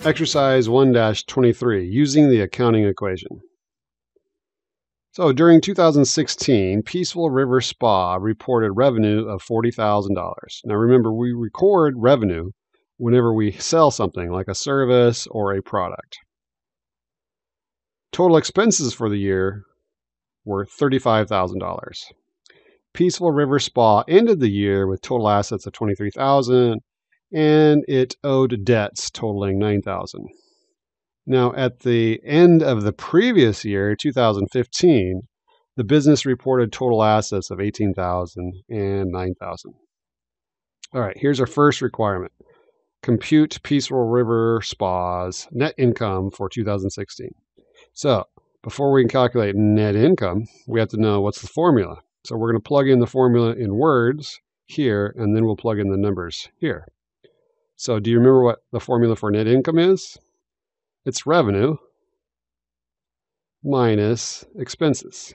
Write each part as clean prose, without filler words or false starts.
Exercise 1-23, using the accounting equation. So during 2016, Peaceful River Spa reported revenue of $40,000. Now remember, we record revenue whenever we sell something like a service or a product. Total expenses for the year were $35,000. Peaceful River Spa ended the year with total assets of $23,000 and it owed debts totaling $9,000. Now, at the end of the previous year, 2015, the business reported total assets of $18,000 and $9,000. All right, here's our first requirement. Compute Peaceful River Spa's net income for 2016. So, before we can calculate net income, we have to know what's the formula. So we're going to plug in the formula in words here, and then we'll plug in the numbers here. So do you remember what the formula for net income is? It's revenue minus expenses.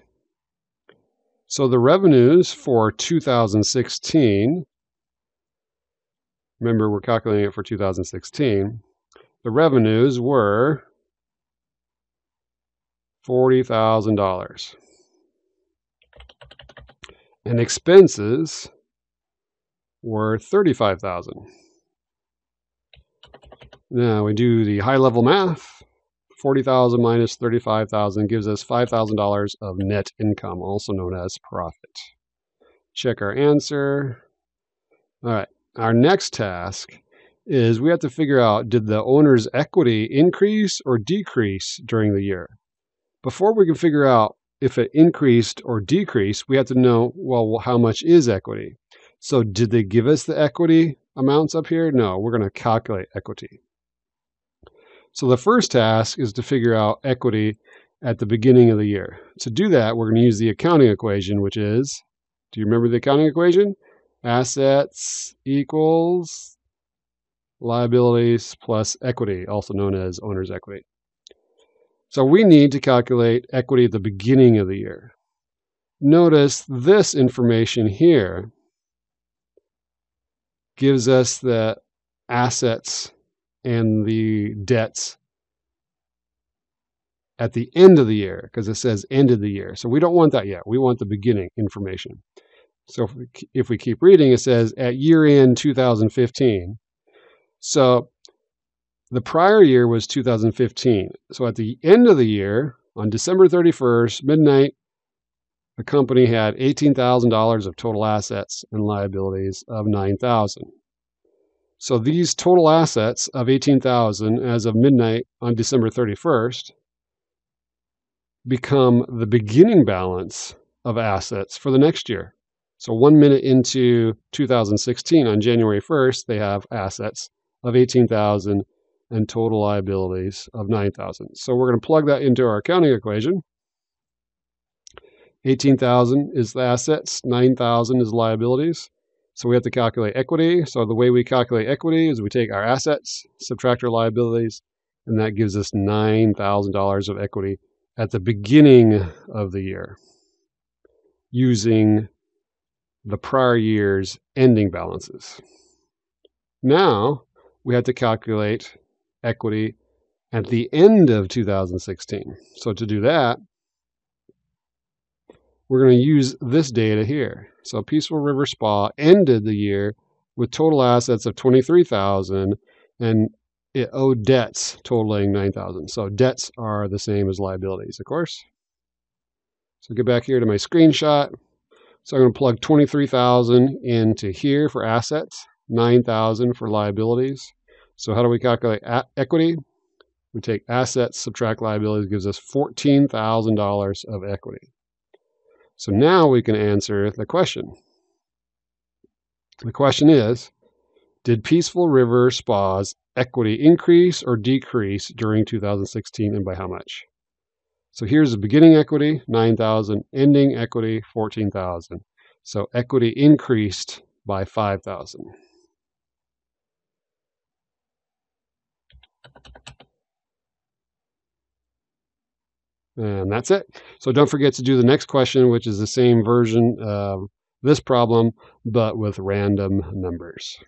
So the revenues for 2016, remember we're calculating it for 2016, the revenues were $40,000. And expenses were $35,000. Now we do the high-level math. 40,000 minus 35,000 gives us $5,000 of net income, also known as profit. Check our answer. All right, our next task is we have to figure out, did the owner's equity increase or decrease during the year? Before we can figure out if it increased or decreased, we have to know, well, how much is equity? So did they give us the equity amounts up here? No, we're going to calculate equity. So the first task is to figure out equity at the beginning of the year. To do that, we're going to use the accounting equation, which is, do you remember the accounting equation? Assets equals liabilities plus equity, also known as owner's equity. So we need to calculate equity at the beginning of the year. Notice this information here gives us the assets and the debts at the end of the year, because it says end of the year. So we don't want that yet. We want the beginning information. So if we keep reading, it says at year end 2015. So the prior year was 2015. So at the end of the year, on December 31st, midnight, the company had $18,000 of total assets and liabilities of $9,000. So these total assets of $18,000 as of midnight on December 31st become the beginning balance of assets for the next year. So 1 minute into 2016, on January 1st, they have assets of $18,000 and total liabilities of $9,000. So we're going to plug that into our accounting equation. $18,000 is the assets, $9,000 is liabilities. So we have to calculate equity. So the way we calculate equity is we take our assets, subtract our liabilities, and that gives us $9,000 of equity at the beginning of the year using the prior year's ending balances. Now we have to calculate equity at the end of 2016. So to do that, we're going to use this data here. So Peaceful River Spa ended the year with total assets of $23,000 and it owed debts totaling $9,000. So debts are the same as liabilities, of course. So get back here to my screenshot. So I'm going to plug $23,000 into here for assets, $9,000 for liabilities. So how do we calculate equity? We take assets, subtract liabilities, gives us $14,000 of equity. So now we can answer the question. The question is, did Peaceful River Spa's equity increase or decrease during 2016 and by how much? So here's the beginning equity, $9,000, ending equity, $14,000. So equity increased by $5,000. And that's it. So don't forget to do the next question, which is the same version of this problem, but with random numbers.